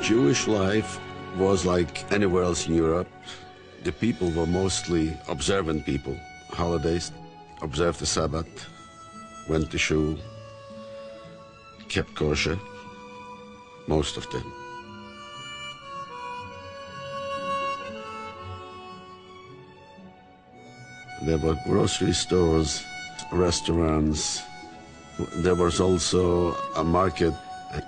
Jewish life was like anywhere else in Europe. The people were mostly observant people. Holidays, observed the Sabbath, went to shul, kept kosher, most of them. There were grocery stores, restaurants. There was also a market.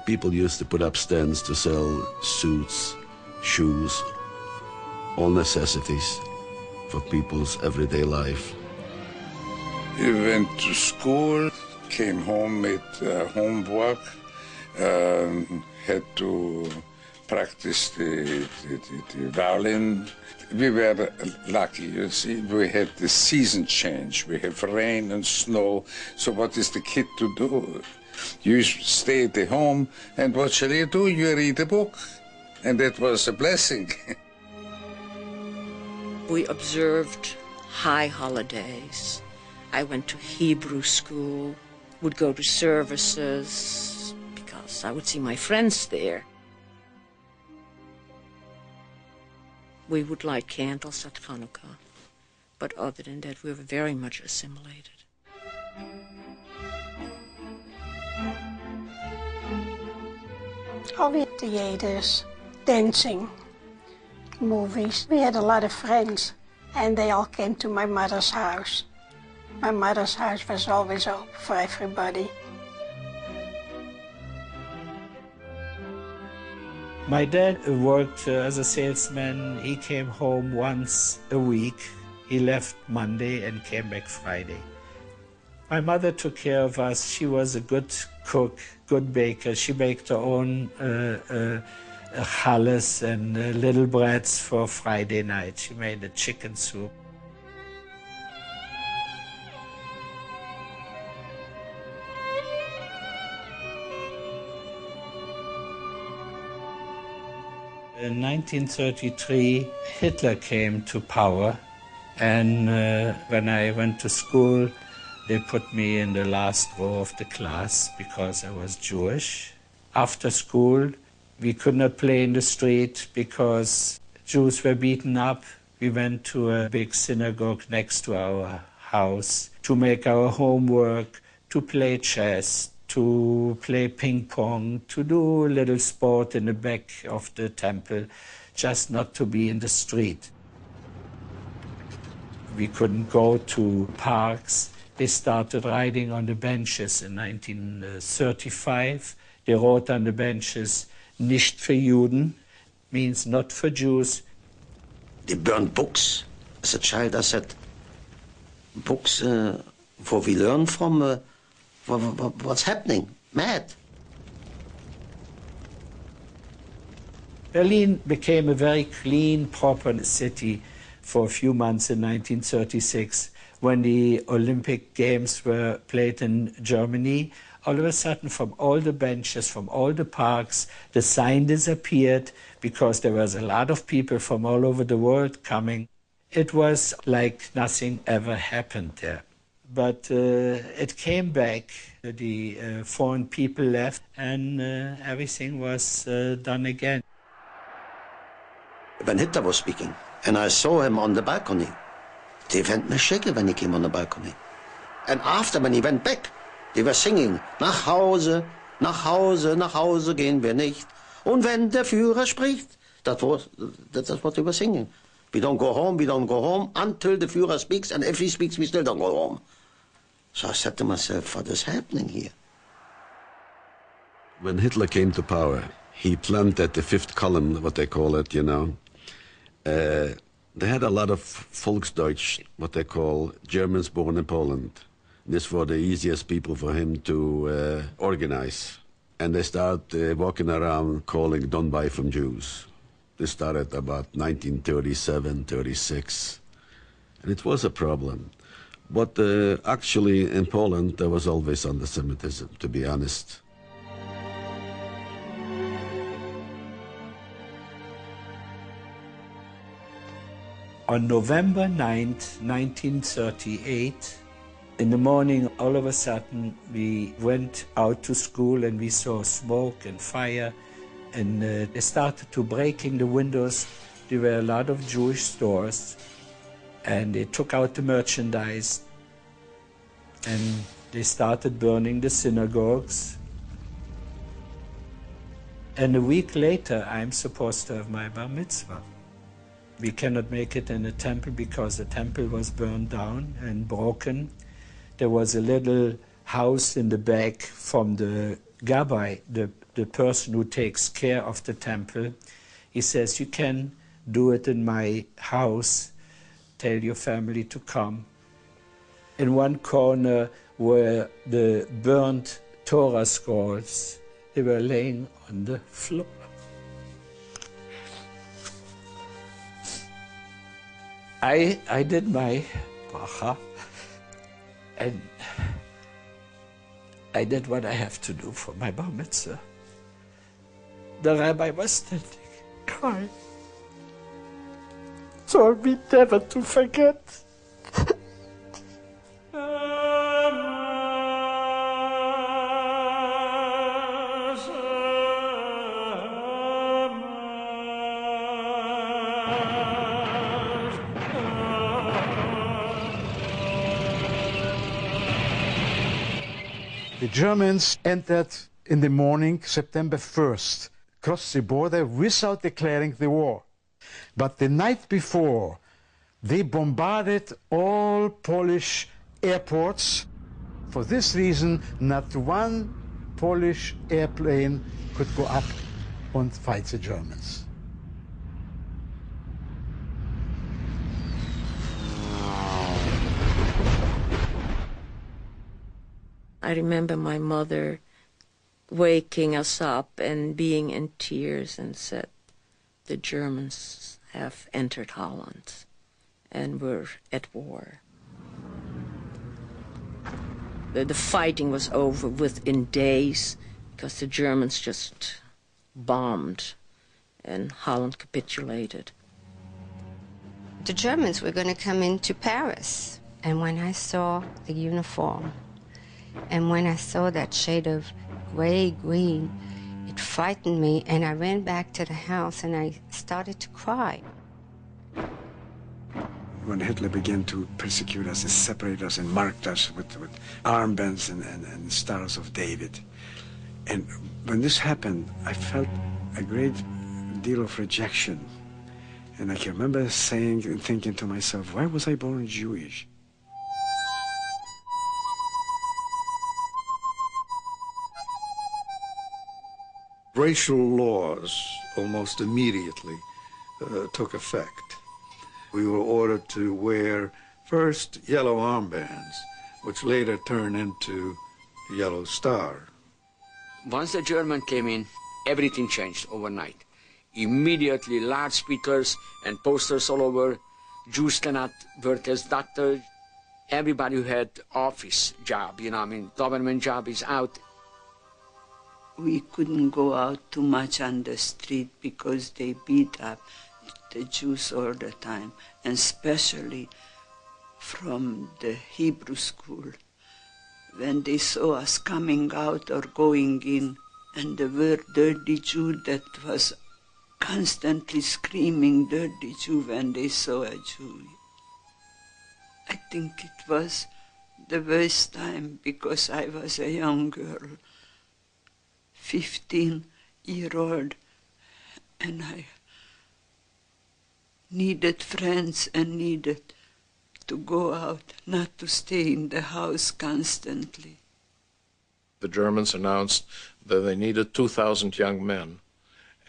People used to put up stands to sell suits, shoes, all necessities for people's everyday life. We went to school, came home with homework, had to practice the violin. We were lucky, you see. We had the season change. We have rain and snow. So what is the kid to do? You stay at the home, and what shall you do? You read a book. And that was a blessing. We observed high holidays. I went to Hebrew school, would go to services, because I would see my friends there. We would light candles at Hanukkah, but other than that, we were very much assimilated. All the theaters, dancing, movies. We had a lot of friends, and they all came to my mother's house. My mother's house was always open for everybody. My dad worked as a salesman. He came home once a week. He left Monday and came back Friday. My mother took care of us. She was a good cook, good baker. She baked her own challah and little breads for Friday night. She made a chicken soup. In 1933, Hitler came to power, and when I went to school, they put me in the last row of the class because I was Jewish. After school, we could not play in the street because Jews were beaten up. We went to a big synagogue next to our house to make our homework, to play chess, to play ping pong, to do a little sport in the back of the temple, just not to be in the street. We couldn't go to parks. They started riding on the benches in 1935. They wrote on the benches, "Nicht für Juden," means not for Jews. They burned books. As a child, I said, books for we learn from what's happening, mad. Berlin became a very clean, proper city for a few months in 1936 when the Olympic Games were played in Germany. All of a sudden, from all the benches, from all the parks, the sign disappeared because there was a lot of people from all over the world coming. It was like nothing ever happened there. But it came back, the foreign people left, and everything was done again. When Hitler was speaking, and I saw him on the balcony, they went me shaking when he came on the balcony. And after, when he went back, they were singing, "Nach Hause, nach Hause, nach Hause gehen wir nicht. Und wenn der Führer spricht," that's what they were singing. We don't go home until the Führer speaks, and if he speaks, we still don't go home. So I said to myself, what is happening here? When Hitler came to power, he planted the fifth column, what they call it, you know. They had a lot of Volksdeutsch, what they call Germans born in Poland. This were the easiest people for him to organize. And they started walking around calling "Don't buy from Jews." This started about 1937, 36. And it was a problem. But actually in Poland there was always anti-Semitism, to be honest. On November 9th, 1938, in the morning, all of a sudden, we went out to school and we saw smoke and fire. And they started to breaking the windows. There were a lot of Jewish stores, and they took out the merchandise, and they started burning the synagogues. And a week later, I'm supposed to have my bar mitzvah. We cannot make it in the temple because the temple was burned down and broken. There was a little house in the back from the Gabbai, the person who takes care of the temple. He says, you can do it in my house. Tell your family to come. In one corner were the burnt Torah scrolls. They were laying on the floor. I did my bracha, and I did what I have to do for my bar mitzvah. The rabbi was standing, crying, told me never to forget. The Germans entered in the morning, September 1st, crossed the border without declaring the war. But the night before, they bombarded all Polish airports. For this reason, not one Polish airplane could go up and fight the Germans. I remember my mother waking us up and being in tears and said, the Germans have entered Holland and were at war. The fighting was over within days because the Germans just bombed and Holland capitulated. The Germans were going to come into Paris, and when I saw the uniform, and when I saw that shade of gray-green, it frightened me, and I ran back to the house and I started to cry. When Hitler began to persecute us and separate us and marked us with armbands and stars of David, and when this happened, I felt a great deal of rejection. And I can remember saying and thinking to myself, why was I born Jewish? Racial laws almost immediately took effect. We were ordered to wear first yellow armbands, which later turned into yellow star. Once the German came in, everything changed overnight. Immediately loudspeakers and posters all over. Jews cannot work as doctors. Everybody who had office job, government job is out. We couldn't go out too much on the street because they beat up the Jews all the time, and especially from the Hebrew school. When they saw us coming out or going in, and the word dirty Jew, that was constantly screaming dirty Jew when they saw a Jew. I think it was the worst time because I was a young girl, 15-year-old, and I needed friends and needed to go out, not to stay in the house constantly. The Germans announced that they needed 2,000 young men,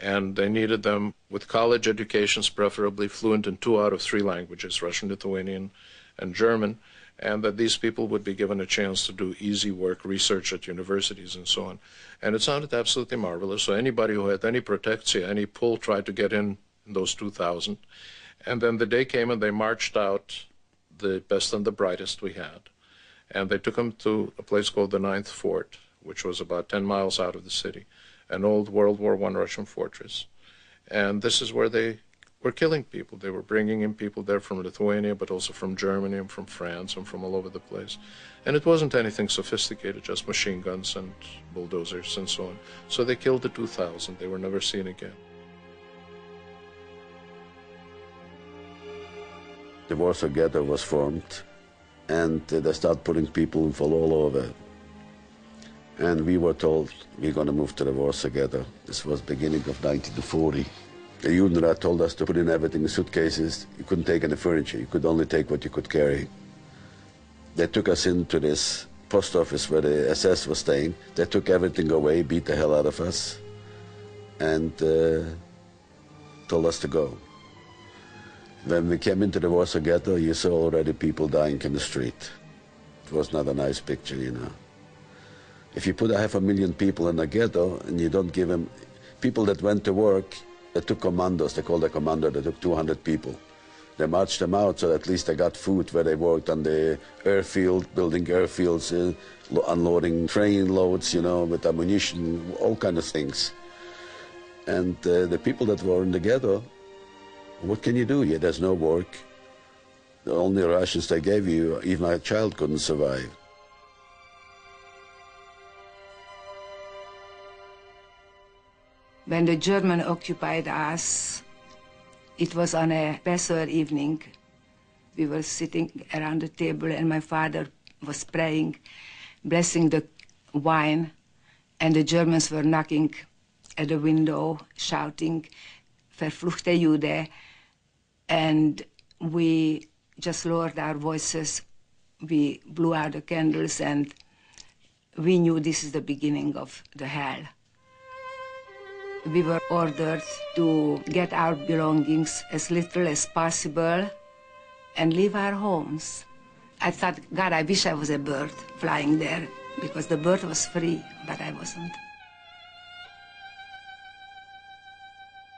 and they needed them with college educations, preferably fluent in 2 out of 3 languages, Russian, Lithuanian, and German, and that these people would be given a chance to do easy work, research at universities and so on. And it sounded absolutely marvelous. So anybody who had any protectia, any pull, tried to get in those 2,000. And then the day came and they marched out the best and the brightest we had. And they took them to a place called the 9th Fort, which was about 10 miles out of the city, an old World War I Russian fortress. And this is where they were killing people. They were bringing in people there from Lithuania, but also from Germany and from France and from all over the place. And it wasn't anything sophisticated, just machine guns and bulldozers and so on. So they killed the 2,000. They were never seen again. The Warsaw Ghetto was formed, and they started putting people from all over. And we were told, we're going to move to the Warsaw Ghetto. This was beginning of 1940. The Judenrat told us to put in everything in suitcases. You couldn't take any furniture. You could only take what you could carry. They took us into this post office where the SS was staying. They took everything away, beat the hell out of us, and told us to go. When we came into the Warsaw Ghetto, you saw already people dying in the street. It was not a nice picture, you know. If you put 500,000 people in a ghetto and you don't give them, people that went to work, they took commandos, they called a commando, they took 200 people. They marched them out so at least they got food where they worked on the airfield, building airfields, unloading train loads, you know, with ammunition, all kind of things. And the people that were in the ghetto, what can you do? Yeah, there's no work. The only rations they gave you, even a child couldn't survive. When the Germans occupied us, it was on a Passover evening. We were sitting around the table and my father was praying, blessing the wine, and the Germans were knocking at the window, shouting, "Verfluchte Jude," and we just lowered our voices. We blew out the candles and we knew this is the beginning of the hell. We were ordered to get our belongings as little as possible and leave our homes. I thought, God, I wish I was a bird flying there, because the bird was free, but I wasn't.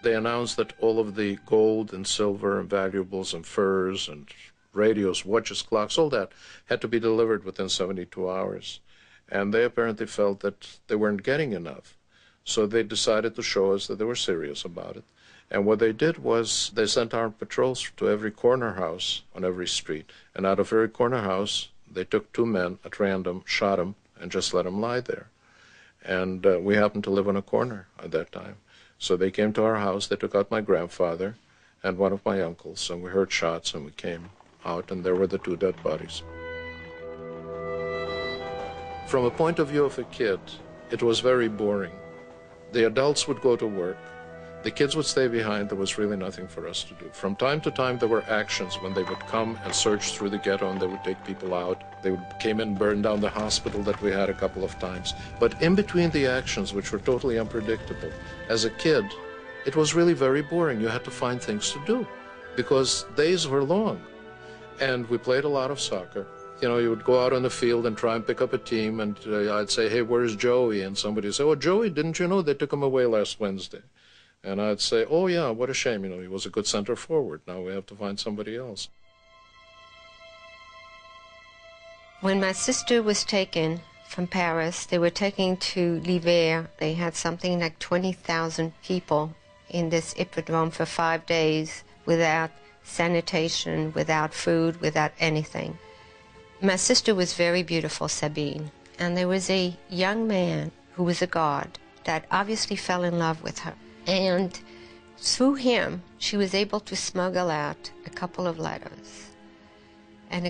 They announced that all of the gold and silver and valuables and furs and radios, watches, clocks, all that had to be delivered within 72 hours. And they apparently felt that they weren't getting enough. So they decided to show us that they were serious about it. And what they did was they sent armed patrols to every corner house on every street. And out of every corner house, they took 2 men at random, shot them, and just let them lie there. And we happened to live on a corner at that time. So they came to our house, they took out my grandfather and one of my uncles, and we heard shots, and we came out, and there were the 2 dead bodies. From a point of view of a kid, it was very boring. The adults would go to work. The kids would stay behind. There was really nothing for us to do. From time to time, there were actions when they would come and search through the ghetto, and they would take people out. They came and burned down the hospital that we had a couple of times. But in between the actions, which were totally unpredictable, as a kid, it was really very boring. You had to find things to do because days were long. And we played a lot of soccer. You know, you would go out on the field and try and pick up a team, and I'd say, "Hey, where's Joey?" And somebody would say, "Oh, Joey, didn't you know they took him away last Wednesday?" And I'd say, "Oh, yeah, what a shame. You know, he was a good center forward. Now we have to find somebody else." When my sister was taken from Paris, they were taken to Liver. They had something like 20,000 people in this hippodrome for 5 days without sanitation, without food, without anything. My sister was very beautiful, Sabine, and there was a young man who was a guard that obviously fell in love with her. And through him, she was able to smuggle out a couple of letters. And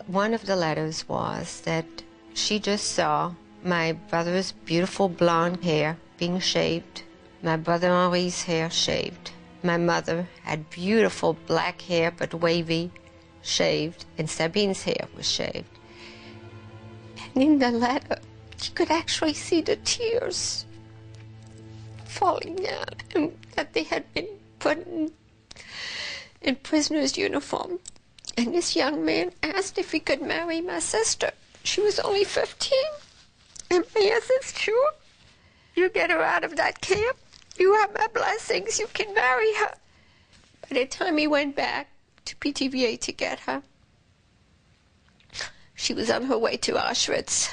one of the letters was that she just saw my brother's beautiful blonde hair being shaved, my brother Henri's hair shaved. My mother had beautiful black hair but wavy, shaved, and Sabine's hair was shaved. And in the letter, you could actually see the tears falling down, and that they had been put in prisoner's uniform. And this young man asked if he could marry my sister. She was only 15. And yes, it's true. You get her out of that camp, you have my blessings, you can marry her. By the time he went back to PTVA to get her, she was on her way to Auschwitz.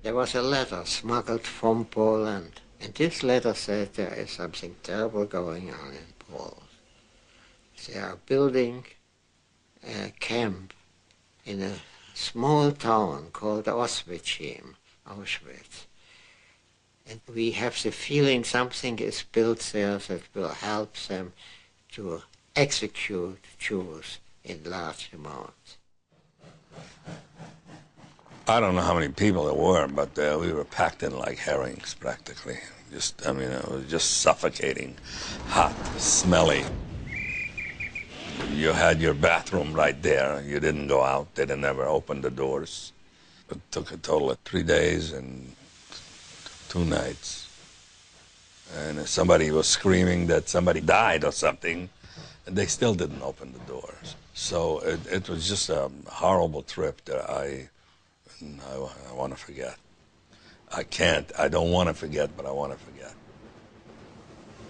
There was a letter smuggled from Poland And this letter says there is something terrible going on in Poland. They are building a camp in a small town called Auschwitz. And we have the feeling something is built there that will help them to execute Jews in large amounts. I don't know how many people there were, but we were packed in like herrings practically. It was just suffocating, hot, smelly. You had your bathroom right there. You didn't go out. They never opened the doors. It took a total of 3 days and 2 nights. And somebody was screaming that somebody died or something, and they still didn't open the doors. So it was just a horrible trip that I want to forget. I can't. I don't want to forget, but I want to forget.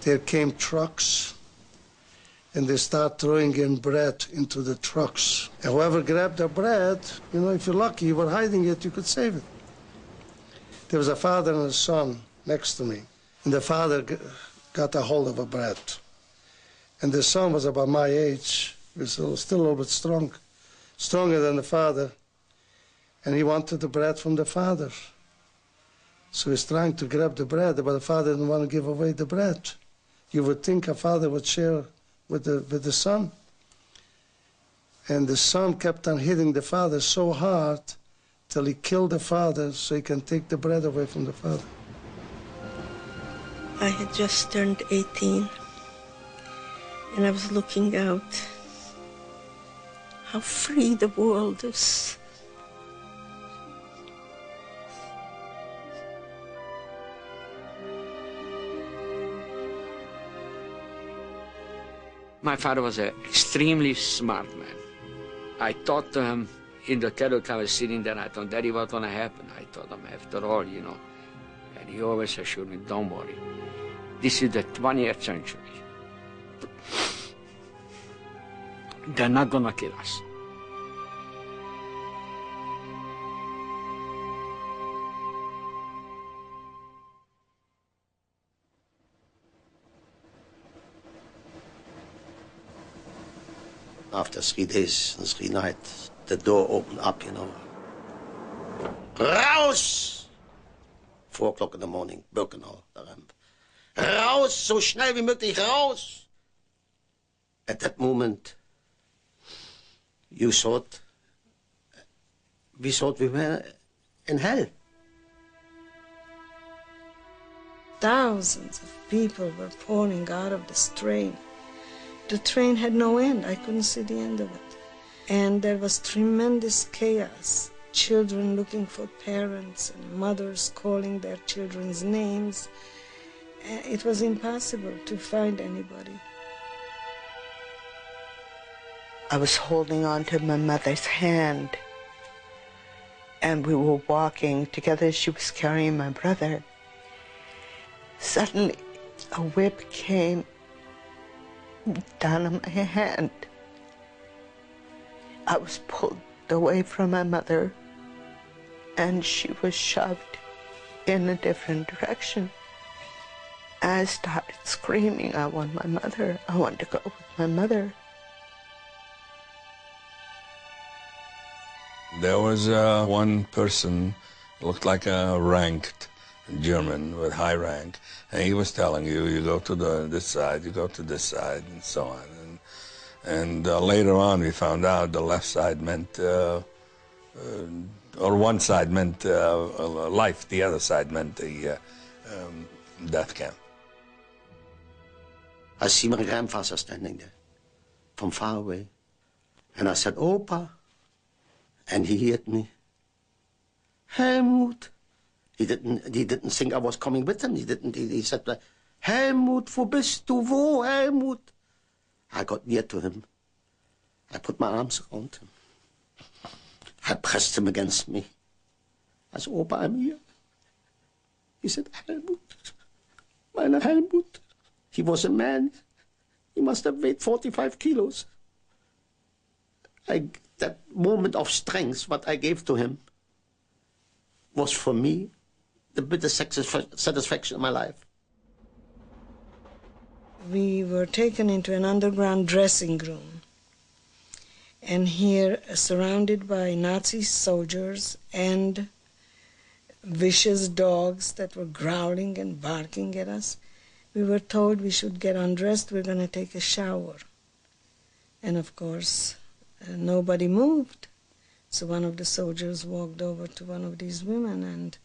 There came trucks, and they start throwing in bread into the trucks. And whoever grabbed the bread, if you're lucky, you were hiding it, you could save it. There was a father and a son next to me, and the father got a hold of a bread. And the son was about my age, he was still a little bit stronger than the father, and he wanted the bread from the father. So he's trying to grab the bread, but the father didn't want to give away the bread. You would think a father would share with the son. And the son kept on hitting the father so hard till he killed the father so he can take the bread away from the father. I had just turned 18, and I was looking out how free the world is. My father was an extremely smart man. I thought to him in the terror I was sitting there, I thought, Daddy, what's going to happen? I told him, after all, And he always assured me, don't worry. This is the 20th century. They're not going to kill us. After 3 days and 3 nights, the door opened up, Raus! 4 o'clock in the morning, Birkenau, the ramp. Raus, so schnell wie möglich, raus! At that moment, we thought we were in hell. Thousands of people were pouring out of this train. The train had no end. I couldn't see the end of it. And there was tremendous chaos. Children looking for parents and mothers calling their children's names. It was impossible to find anybody. I was holding on to my mother's hand, and we were walking together. She was carrying my brother. Suddenly, a whip came down on my hand. I was pulled away from my mother, and she was shoved in a different direction. I started screaming, I want my mother. I want to go with my mother. There was one person, looked like a ranked German with high rank, and he was telling you go to this side, you go to this side, and so on. And later on, we found out the left side meant, or one side meant life, the other side meant the death camp. I see my grandfather standing there from far away, and I said, Opa, and he heard me. Helmut. He didn't think I was coming with him. He said, Helmut, wo bist du? Wo, Helmut? I got near to him. I put my arms around him. I pressed him against me. I said, Opa, I'm here. He said, Helmut, meine Helmut. He was a man. He must have weighed 45 kilos. That moment of strength, what I gave to him, was for me the biggest satisfaction of my life. we were taken into an underground dressing room. And here, surrounded by Nazi soldiers and vicious dogs that were growling and barking at us, we were told we should get undressed, we're going to take a shower. And of course, nobody moved. So one of the soldiers walked over to one of these women and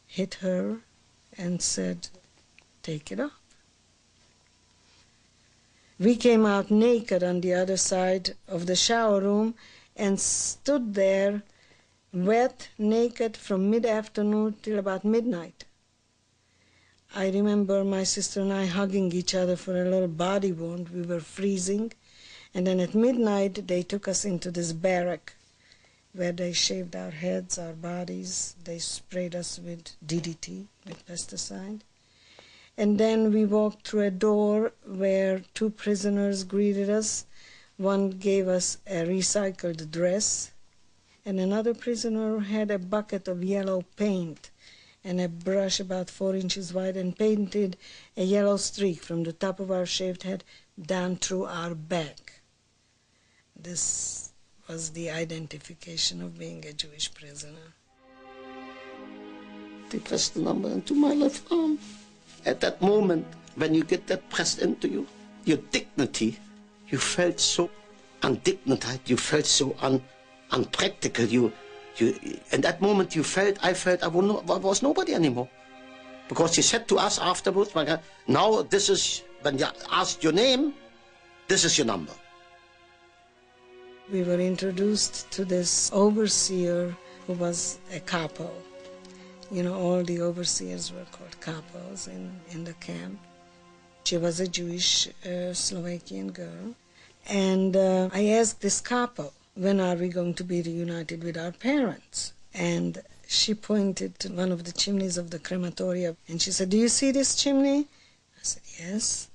hit her and said, "Take it off." We came out naked on the other side of the shower room and stood there wet, naked from mid-afternoon till about midnight. I remember my sister and I hugging each other for a little body wound. We were freezing. And then at midnight, they took us into this barrack where they shaved our heads, our bodies. They sprayed us with DDT, with pesticide. And then we walked through a door where two prisoners greeted us. One gave us a recycled dress, and another prisoner had a bucket of yellow paint and a brush about 4 inches wide and painted a yellow streak from the top of our shaved head down through our back. This was the identification of being a Jewish prisoner. They pressed the number into my left arm. At that moment, when you get that pressed into you, your dignity, you felt so undignified, you felt so unpractical. In that moment, I felt I was nobody anymore. Because he said to us afterwards, now this is, when you asked your name, this is your number. We were introduced to this overseer who was a capo. You know, all the overseers were called capos in the camp. She was a Jewish Slovakian girl. And I asked this capo, when are we going to be reunited with our parents? And she pointed to one of the chimneys of the crematorium. And she said, "Do you see this chimney?" I said, "Yes."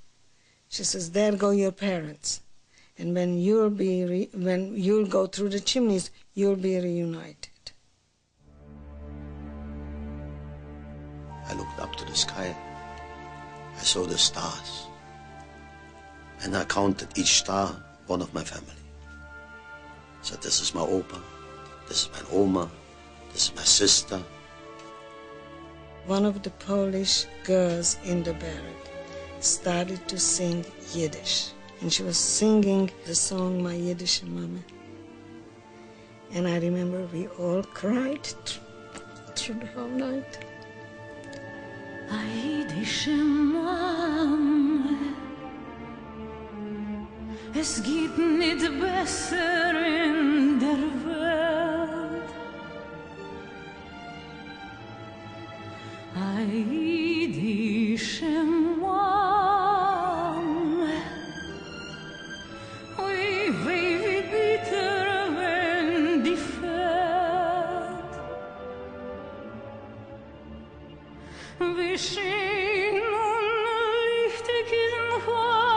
She says, "There go your parents. And when you'll go through the chimneys, you'll be reunited." I looked up to the sky. I saw the stars. And I counted each star, one of my family. I said, this is my Opa, this is my Oma, this is my sister. One of the Polish girls in the barrack started to sing Yiddish. And she was singing the song, "My Yiddish Mama." And I remember we all cried through the whole night. Jüdische Mama, es gibt nicht besser in der Welt. Jüdische Mama, wie bitter wenn die fällt. Wie schön und lichtig ist ein Haus,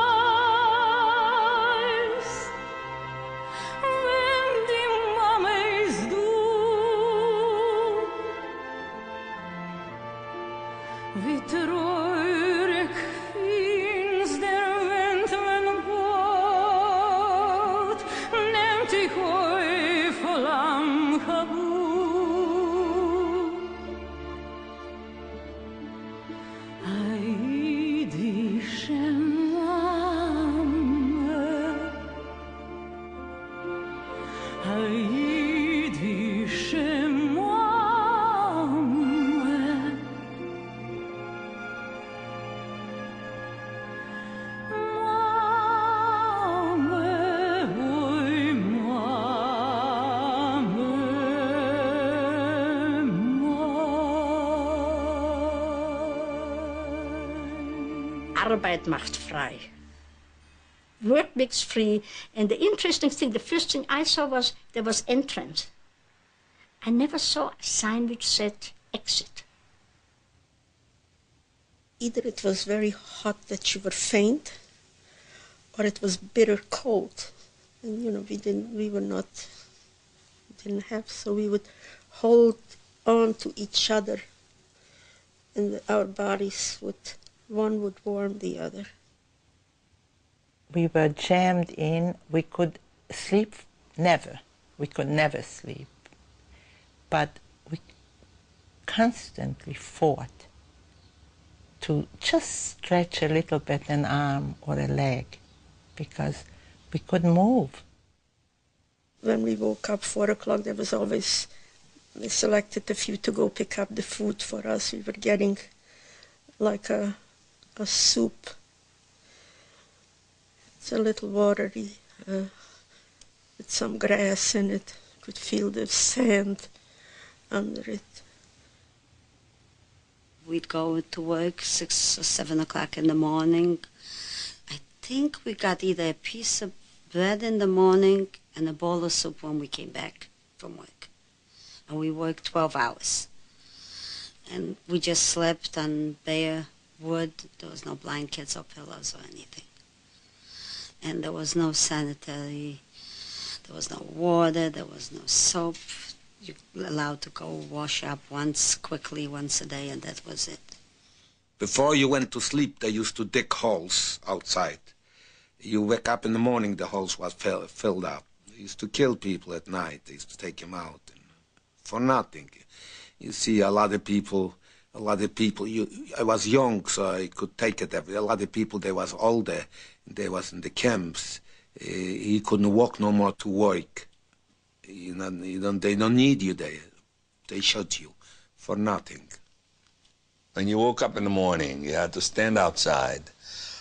wenn die Mama ist du. Wie traurig finster Wind, wenn Gott nimmt dich voll am Habut. Jüdische Mama, jüdische Mama, Mama, oi Arbeit macht frei. Work makes free. And the interesting thing, the first thing I saw was there was entrance. I never saw a sign which said exit. Either it was very hot that you were faint, or it was bitter cold. And you know, we didn't have, so we would hold on to each other, and our bodies one would warm the other. We were jammed in. We could sleep never. We could never sleep. But we constantly fought to just stretch a little bit an arm or a leg because we couldn't move. When we woke up 4 o'clock, there was always, they selected a few to go pick up the food for us. We were getting like a soup. It's a little watery, with some grass in it. You could feel the sand under it. We'd go to work 6 or 7 o'clock in the morning. I think we got either a piece of bread in the morning and a bowl of soup when we came back from work. And we worked 12 hours. And we just slept on bare wood. There was no blankets or pillows or anything. And there was no sanitary, there was no water, there was no soap. You were allowed to go wash up quickly once a day, and that was it. Before you went to sleep, they used to dig holes outside. You wake up in the morning, the holes was filled up. They used to kill people at night. They used to take them out for nothing. You see a lot of people, I was young, so I could take it. A lot of people, they was older, they was in the camps. He couldn't walk no more to work. They don't need you there. They shot you for nothing. When you woke up in the morning, you had to stand outside.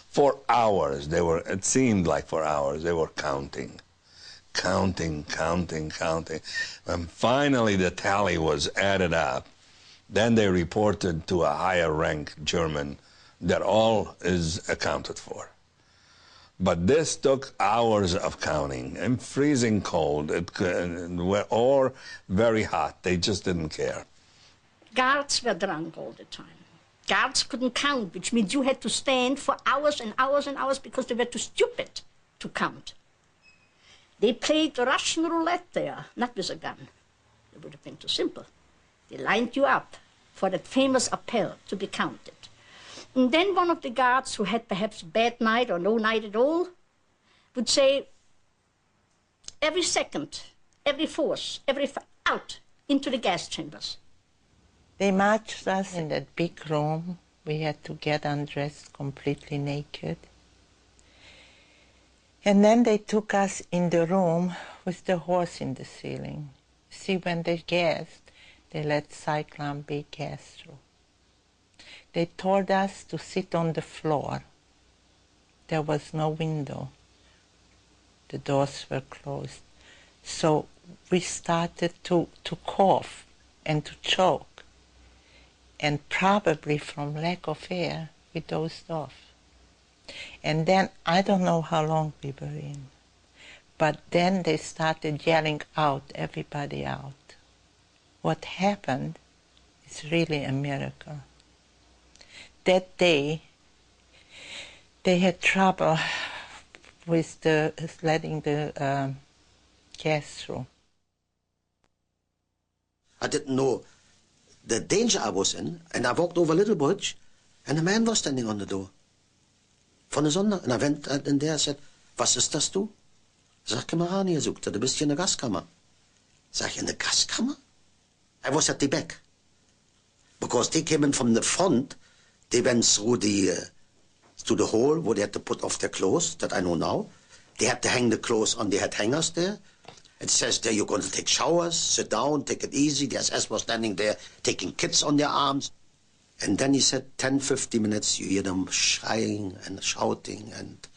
For hours, it seemed like for hours, they were counting. Counting. And finally the tally was added up. Then they reported to a higher rank German that all is accounted for. But this took hours of counting, and freezing cold, or very hot. They just didn't care. Guards were drunk all the time. Guards couldn't count, which means you had to stand for hours and hours and hours because they were too stupid to count. They played Russian roulette there, not with a gun. It would have been too simple. They lined you up for that famous appel to be counted. And then one of the guards, who had perhaps a bad night or no night at all, would say, every second, every fourth, out into the gas chambers. They marched us in that big room. We had to get undressed completely naked. And then they took us in the room with the holes in the ceiling. See, when they gassed, they let Cyclone B gas through. They told us to sit on the floor. There was no window. The doors were closed. So we started to cough and to choke. And probably from lack of air, we dozed off. And then, I don't know how long we were in, but then they started yelling out, everybody out. What happened is really a miracle. That day, they had trouble with letting the gas through. I didn't know the danger I was in, and I walked over a little bridge, and a man was standing on the door. Von der Sonne. Und er went in there and said, was ist das du? Sag, komm mal ran hier, sagt er, du bist hier in der Gaskammer. Sag ich, in der Gaskammer? I was at the back. Because they came in from the front, they went through the hole where they had to put off their clothes, that I know now. They had to hang the clothes on the head hangers there. It says there you're going to take showers, sit down, take it easy. The SS was standing there taking kids on their arms. And then he said 10, 15 minutes, you hear them crying and shouting. And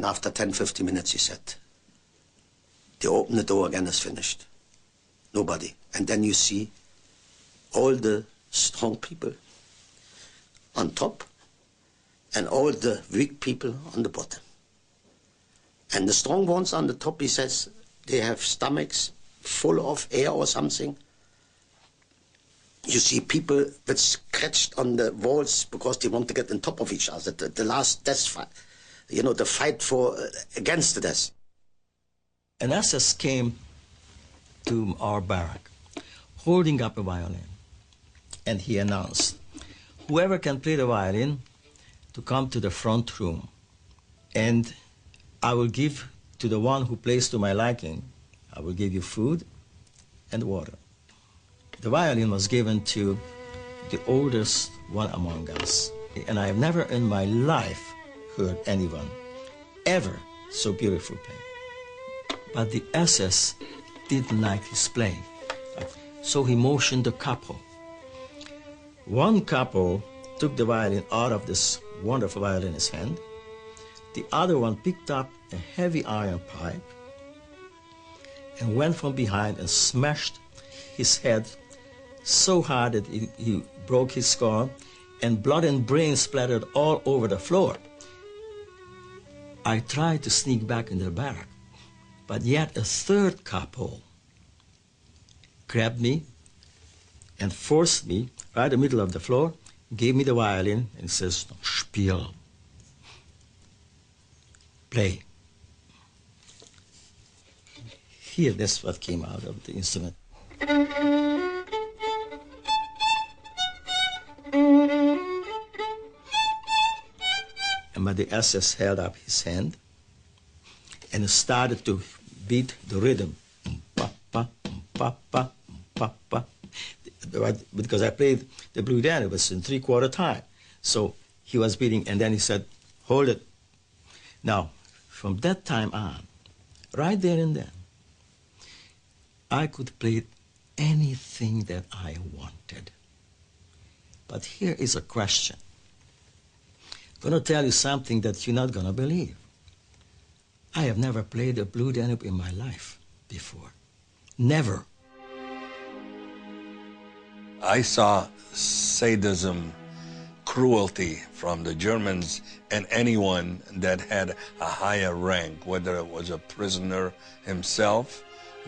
after 10, 15 minutes, he said, they open the door again, it's finished. Nobody. And then you see all the strong people on top and all the weak people on the bottom. And the strong ones on the top, he says, they have stomachs full of air or something. You see people that scratched on the walls because they want to get on top of each other. The last death fight, you know, the fight against the death. An SS came to our barrack holding up a violin, and he announced, whoever can play the violin to come to the front room. And I will give to the one who plays to my liking, I will give you food and water. The violin was given to the oldest one among us, and I have never in my life heard anyone ever so beautiful play. But the SS didn't like his playing, so he motioned the couple. One couple took the violin out of this wonderful violinist's hand. The other one picked up a heavy iron pipe and went from behind and smashed his head so hard that he broke his skull, and blood and brains splattered all over the floor. I tried to sneak back in the barrack, but yet a third couple grabbed me and forced me right in the middle of the floor, gave me the violin, and says, "Spiel." Play. Here, that's what came out of the instrument. But the SS held up his hand and started to beat the rhythm. Because I played the Blue Dan, it was in 3/4 time. So he was beating, and then he said, "Hold it." Now, from that time on, right there and then, I could play anything that I wanted. But here is a question. I'm going to tell you something that you're not going to believe. I have never played a Blue Danube in my life before. Never. I saw sadism, cruelty from the Germans and anyone that had a higher rank, whether it was a prisoner himself,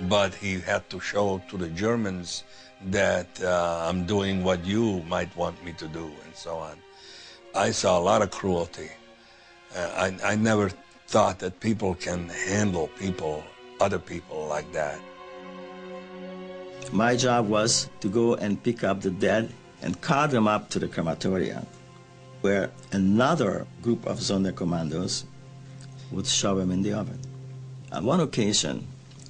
but he had to show to the Germans that I'm doing what you might want me to do, and so on. I saw a lot of cruelty. I never thought that people can handle people, other people like that. My job was to go and pick up the dead and cart them up to the crematorium, where another group of Sonderkommandos would shove them in the oven. On one occasion,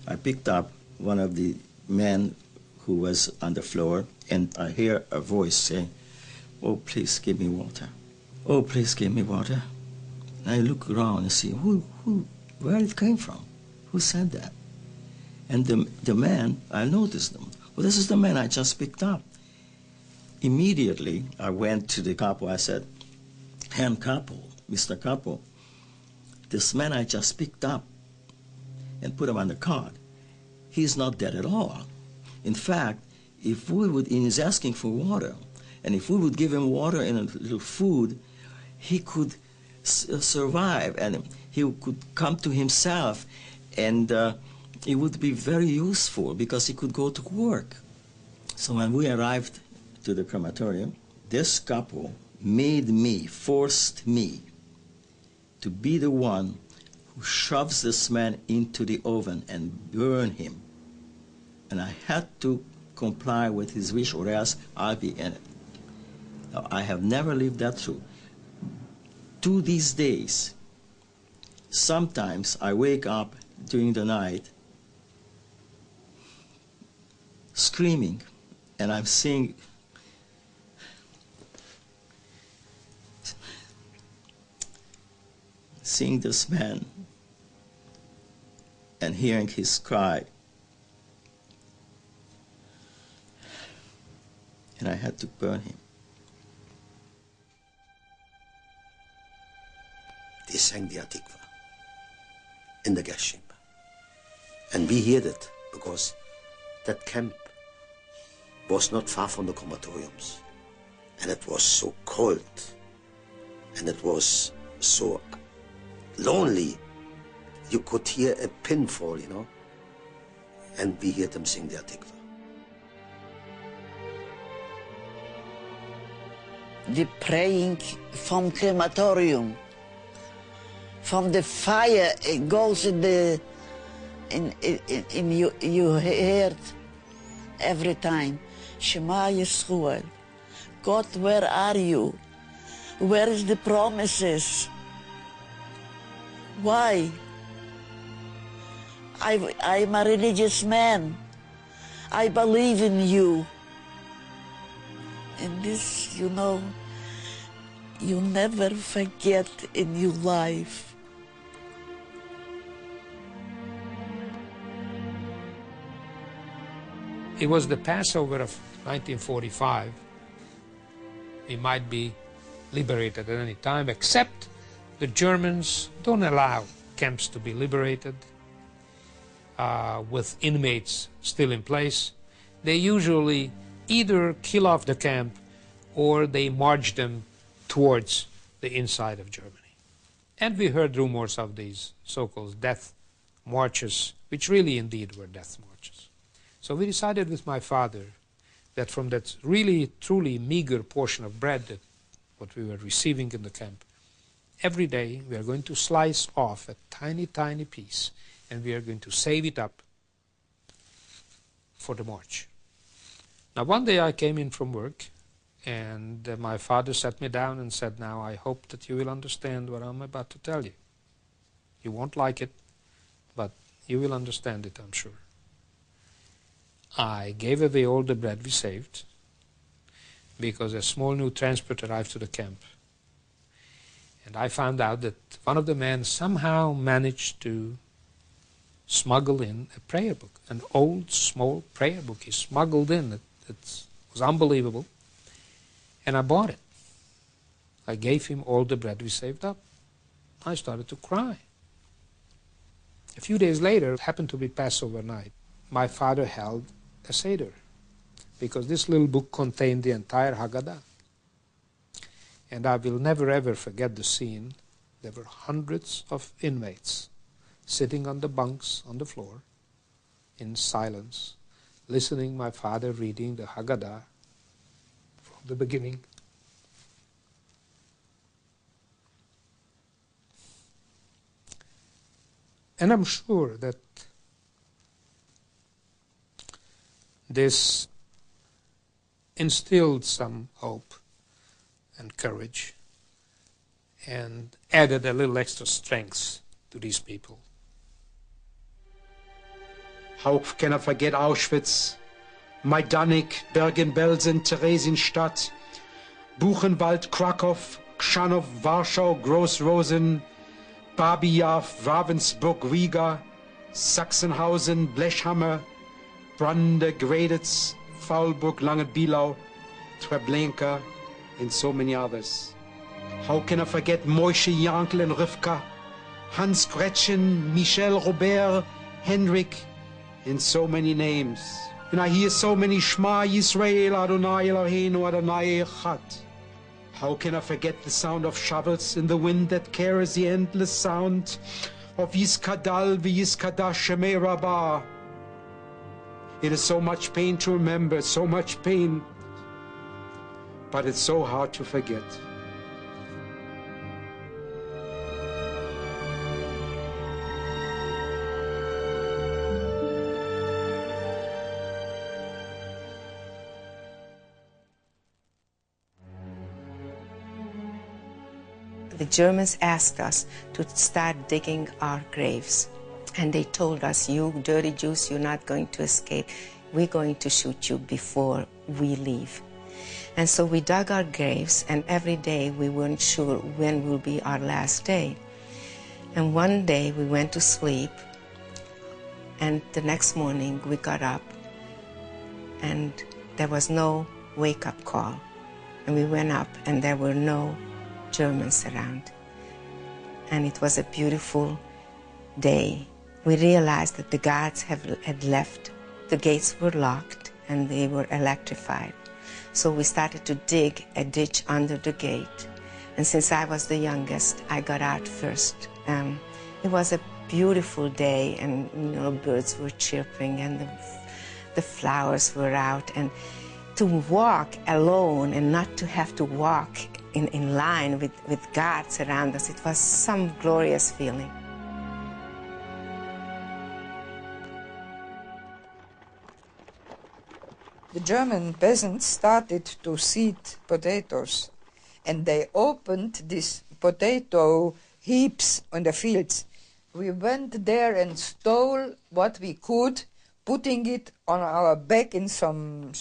I picked up one of the men who was on the floor, and I hear a voice saying, "Oh, please give me water. Oh, please give me water." And I look around and see where it came from. Who said that? And the man, I noticed them. Well, this is the man I just picked up. Immediately, I went to the capo. I said, "Herr Capo, Mr. Capo, this man I just picked up and put him on the cart, he's not dead at all. In fact, if we would, he's asking for water, and if we would give him water and a little food, he could survive, and he could come to himself, and it would be very useful because he could go to work." So when we arrived to the crematorium, this couple forced me to be the one who shoves this man into the oven and burn him. And I had to comply with his wish, or else I'll be in it. Now, I have never lived that through. To these days, sometimes I wake up during the night screaming, and I'm seeing this man and hearing his cry. And I had to burn him. They sang the Atikva in the gas chamber. And we heard it because that camp was not far from the crematoriums. And it was so cold. And it was so lonely. You could hear a pin fall, you know. And we heard them sing the Atikva. The praying from crematorium, from the fire, it goes in the, you heard every time, Shema Yisrael, God, where are you? Where is the promises? Why? I'm a religious man. I believe in you. And this, you know, you never forget in your life. It was the Passover of 1945. We might be liberated at any time, except the Germans don't allow camps to be liberated with inmates still in place. They usually either kill off the camp or they march them towards the inside of Germany. And we heard rumors of these so-called death marches, which really indeed were death marches. So we decided with my father that from that really, truly meager portion of bread that what we were receiving in the camp, every day we are going to slice off a tiny, tiny piece and we are going to save it up for the march. Now one day I came in from work and my father sat me down and said, now I hope that you will understand what I'm about to tell you. You won't like it, but you will understand it, I'm sure. I gave away all the bread we saved because a small new transport arrived to the camp. And I found out that one of the men somehow managed to smuggle in a prayer book, an old, small prayer book. He smuggled in. It was unbelievable. And I bought it. I gave him all the bread we saved up. I started to cry. A few days later, it happened to be Passover night. My father held a Seder because this little book contained the entire Haggadah. And I will never ever forget the scene. There were hundreds of inmates sitting on the bunks on the floor in silence, listening my father reading the Haggadah from the beginning. And I'm sure that this instilled some hope and courage and added a little extra strength to these people. How can I forget Auschwitz, Majdanek, Bergen-Belsen, Theresienstadt, Buchenwald, Krakow, Krzanów, Warschau, Groß-Rosen, Babi-Yar, Ravensburg, Riga, Sachsenhausen, Blechhammer, Brande, Graditz, Faulburg, Langenbielau, Treblinka, and so many others. How can I forget Moishe, Yankel, and Rivka, Hans Gretchen, Michel, Robert, Henrik, and so many names. And I hear so many Shema Yisrael, Adonai Eloheinu, Adonai Echad. How can I forget the sound of shovels in the wind that carries the endless sound of Yiskadal v'Yiskadash Shemei Rabbah? It is so much pain to remember, so much pain, but it's so hard to forget. The Germans asked us to start digging our graves. And they told us, you dirty Jews, you're not going to escape. We're going to shoot you before we leave. And so we dug our graves, and every day we weren't sure when will be our last day. And one day we went to sleep, and the next morning we got up, and there was no wake-up call. And we went up, and there were no Germans around. And it was a beautiful day. We realized that the guards had left, the gates were locked, and they were electrified. So we started to dig a ditch under the gate. And since I was the youngest, I got out first. It was a beautiful day, and birds were chirping, and the flowers were out. And to walk alone and not to have to walk in line with guards around us, it was some glorious feeling. The German peasants started to seed potatoes, and they opened these potato heaps on the fields. We went there and stole what we could, putting it on our back in some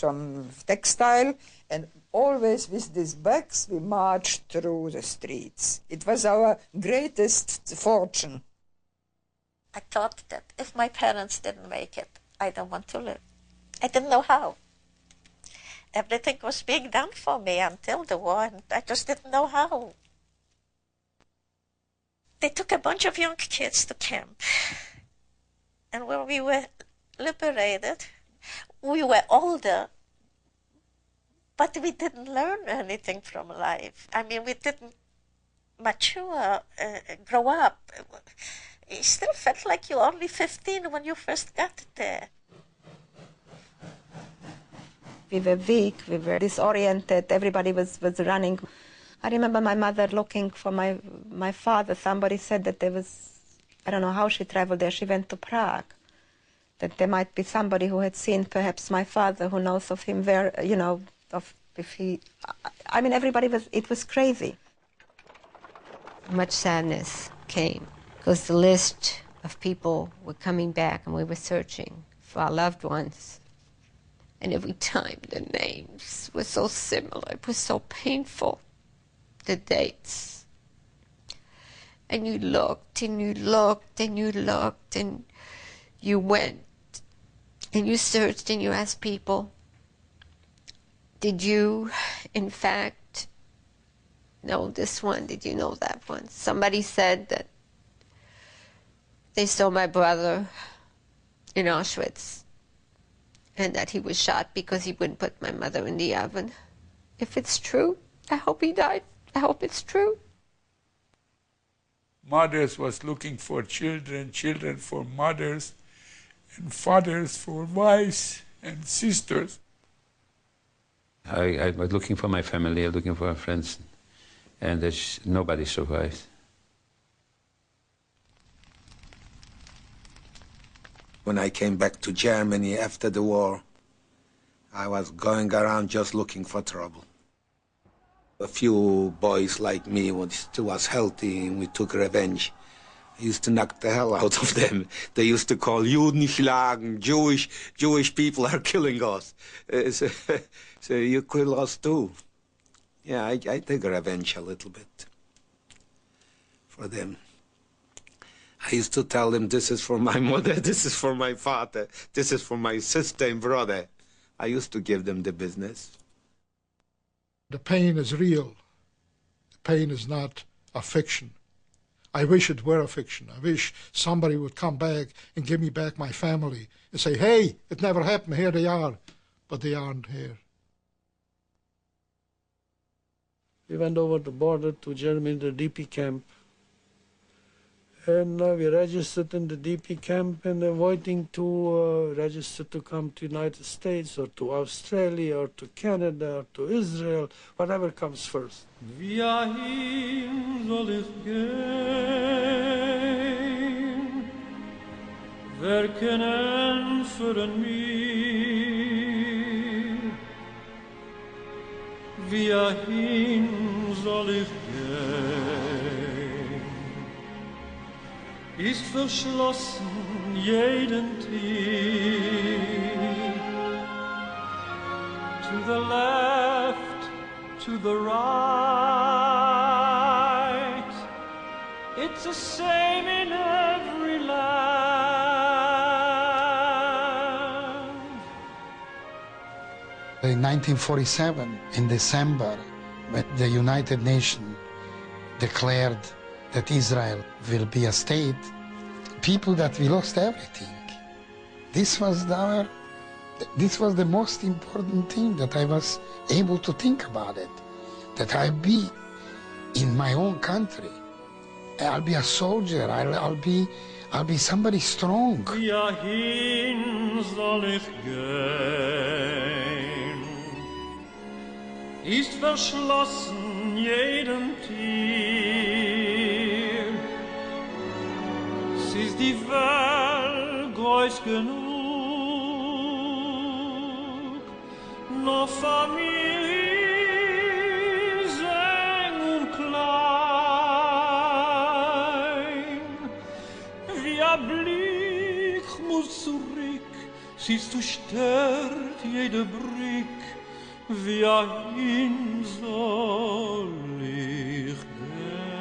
textile, and always with these bags we marched through the streets. It was our greatest fortune. I thought that if my parents didn't make it, I don't want to live. I didn't know how. Everything was being done for me until the war, and I just didn't know how. They took a bunch of young kids to camp. And when we were liberated, we were older, but we didn't learn anything from life. I mean, we didn't mature, grow up. It still felt like you were only 15 when you first got there. We were weak, we were disoriented, everybody was running. I remember my mother looking for my father. Somebody said that there was, I don't know how she traveled there, she went to Prague. That there might be somebody who had seen perhaps my father, who knows of him, where, you know, of if he, I mean, everybody was, it was crazy. Much sadness came, because the list of people were coming back and we were searching for our loved ones. And every time the names were so similar, it was so painful, the dates. And you looked and you looked and you looked and you went and you searched and you asked people, did you, in fact, know this one? Did you know that one? Somebody said that they saw my brother in Auschwitz and that he was shot because he wouldn't put my mother in the oven. If it's true, I hope he died. I hope it's true. Mothers was looking for children, children for mothers, and fathers for wives and sisters. I was looking for my family, looking for friends, and nobody survived. When I came back to Germany after the war, I was going around just looking for trouble. A few boys like me, when still was healthy, and we took revenge. I used to knock the hell out of them. They used to call Juden schlagen, Jewish people are killing us. So you kill us too. Yeah, I take revenge a little bit for them. I used to tell them, this is for my mother, this is for my father, this is for my sister and brother. I used to give them the business. The pain is real. The pain is not a fiction. I wish it were a fiction. I wish somebody would come back and give me back my family and say, hey, it never happened, here they are. But they aren't here. We went over the border to Germany, the DP camp. And we registered in the DP camp and they're waiting to register to come to United States or to Australia or to Canada or to Israel, whatever comes first. Wohin soll ich gehen? Wer kann führen mich? Wohin soll ich gehen? Ist verschlossen jeden Tag. To the left, to the right, it's the same in every land. In 1947, in December, when the United Nations declared that Israel will be a state, people that we lost everything. This was the most important thing that I was able to think about it, that I'll be in my own country. I'll be a soldier, I'll be somebody strong. Wohin soll ich gehen? Ist verschlossen jedem Tier. Ist die Welt groß genug, nur Familie eng und klein. Blick, sie ist zerstört jede Brick, wie ein soll ich gehen.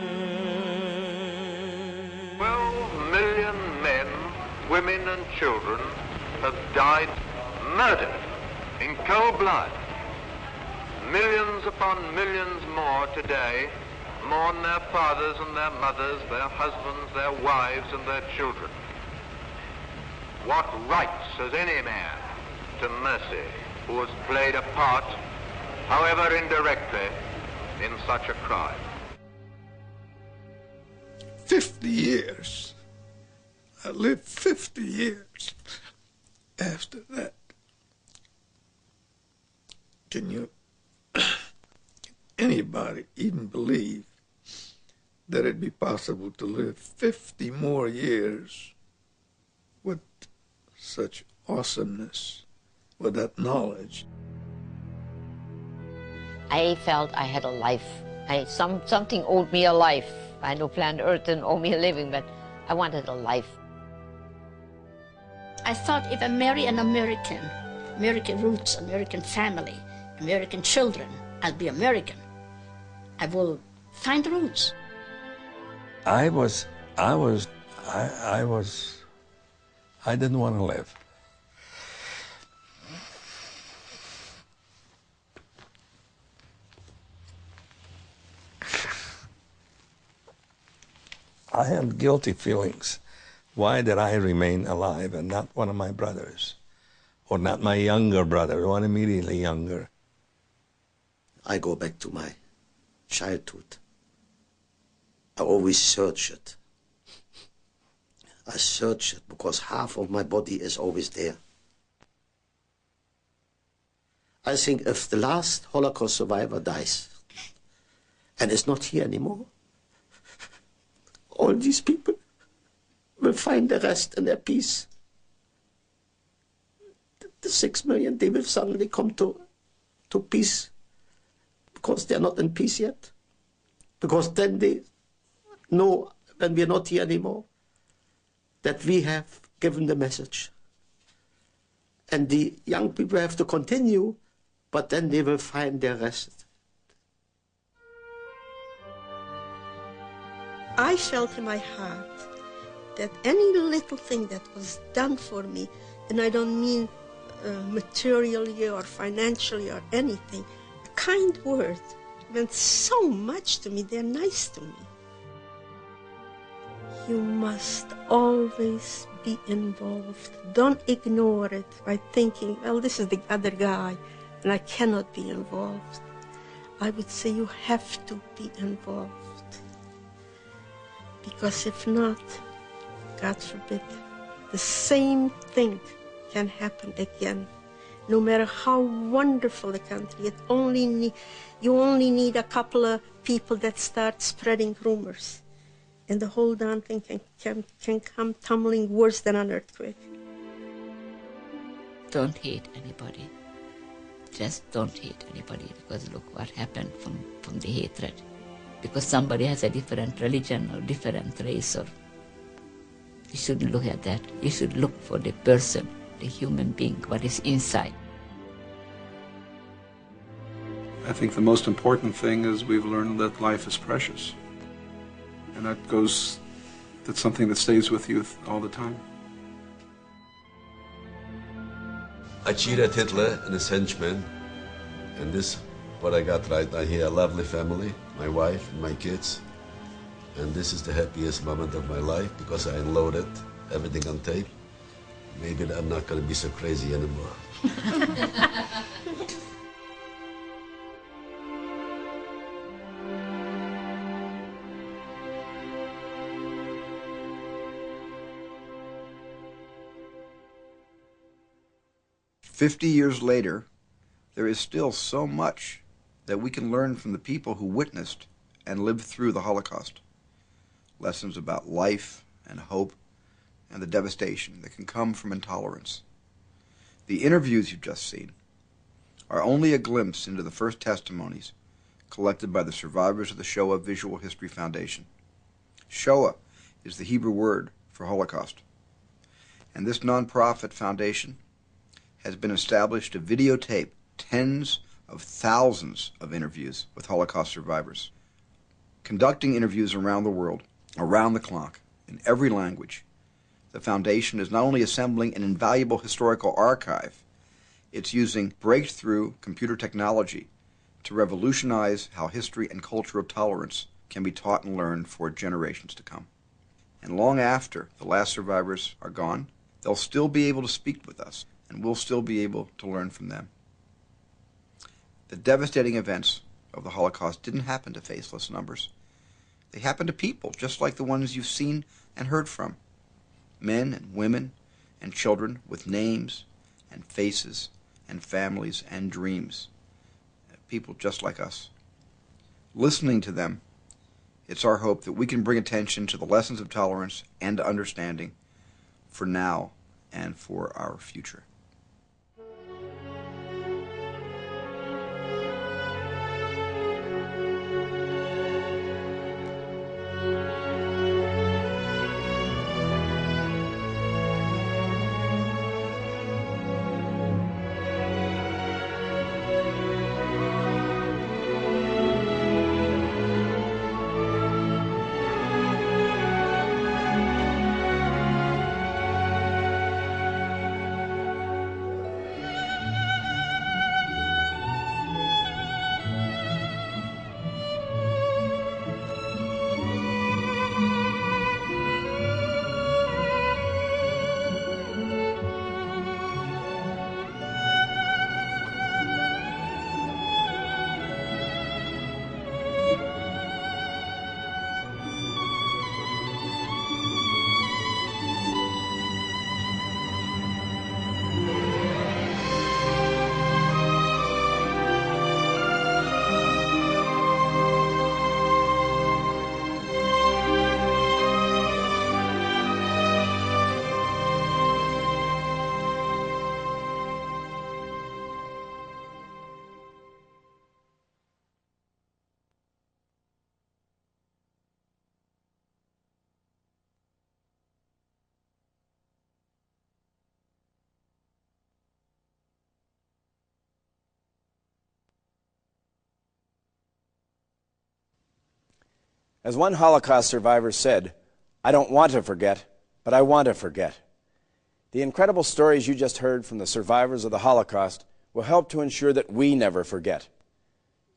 12 million men, women and children have died murdered in cold blood. Millions upon millions more today mourn their fathers and their mothers, their husbands, their wives and their children. What rights has any man to mercy who has played a part, however indirectly, in such a crime? 50 years. I lived 50 years after that. Can anybody even believe that it'd be possible to live 50 more years with such awesomeness, with that knowledge? I felt I had a life. Something owed me a life. I know planet Earth didn't owe me a living, but I wanted a life. I thought if I marry an American, American roots, American family, American children, I'll be American. I will find roots. I didn't want to live. I had guilty feelings. Why did I remain alive and not one of my brothers? Or not my younger brother, one immediately younger? I go back to my childhood. I always search it. I search it because half of my body is always there. I think if the last Holocaust survivor dies and is not here anymore, all these people will find their rest and their peace. The 6 million, they will suddenly come to peace because they are not in peace yet. Because then they know, when we are not here anymore, that we have given the message. And the young people have to continue, but then they will find their rest. I felt in my heart that any little thing that was done for me, and I don't mean materially or financially or anything, a kind word meant so much to me. They're nice to me. You must always be involved. Don't ignore it by thinking, well, this is the other guy and I cannot be involved. I would say you have to be involved. Because if not, God forbid, the same thing can happen again. No matter how wonderful the country, you only need a couple of people that start spreading rumors, and the whole darn thing can come tumbling worse than an earthquake. Don't hate anybody. Just don't hate anybody, because look what happened from the hatred. Because somebody has a different religion or different race, or you shouldn't look at that. You should look for the person, the human being, what is inside. I think the most important thing is we've learned that life is precious. And that's something that stays with you all the time. I cheated Hitler and his henchmen, and this, what I got right now here, a lovely family, my wife and my kids. And this is the happiest moment of my life because I unloaded everything on tape. Maybe I'm not going to be so crazy anymore. "50 years later, there is still so much that we can learn from the people who witnessed and lived through the Holocaust. Lessons about life and hope and the devastation that can come from intolerance. The interviews you've just seen are only a glimpse into the first testimonies collected by the survivors of the Shoah Visual History Foundation. Shoah is the Hebrew word for Holocaust. And this nonprofit foundation has been established to videotape tens of thousands of interviews with Holocaust survivors, conducting interviews around the world, around the clock, in every language. The foundation is not only assembling an invaluable historical archive, it's using breakthrough computer technology to revolutionize how history and culture of tolerance can be taught and learned for generations to come. And long after the last survivors are gone, they'll still be able to speak with us, and we'll still be able to learn from them. The devastating events of the Holocaust didn't happen to faceless numbers. They happened to people just like the ones you've seen and heard from. Men and women and children with names and faces and families and dreams. People just like us. Listening to them, it's our hope that we can bring attention to the lessons of tolerance and understanding for now and for our future. As one Holocaust survivor said, "I don't want to forget, but I want to forget." The incredible stories you just heard from the survivors of the Holocaust will help to ensure that we never forget.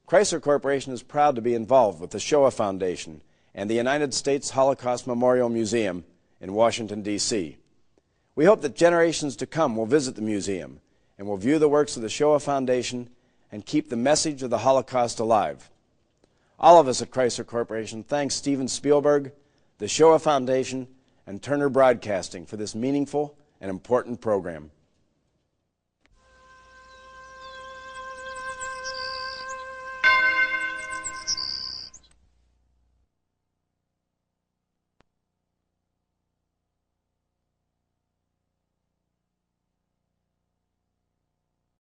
Chrysler Corporation is proud to be involved with the Shoah Foundation and the United States Holocaust Memorial Museum in Washington, D.C. We hope that generations to come will visit the museum and will view the works of the Shoah Foundation and keep the message of the Holocaust alive. All of us at Chrysler Corporation thank Steven Spielberg, the Shoah Foundation, and Turner Broadcasting for this meaningful and important program.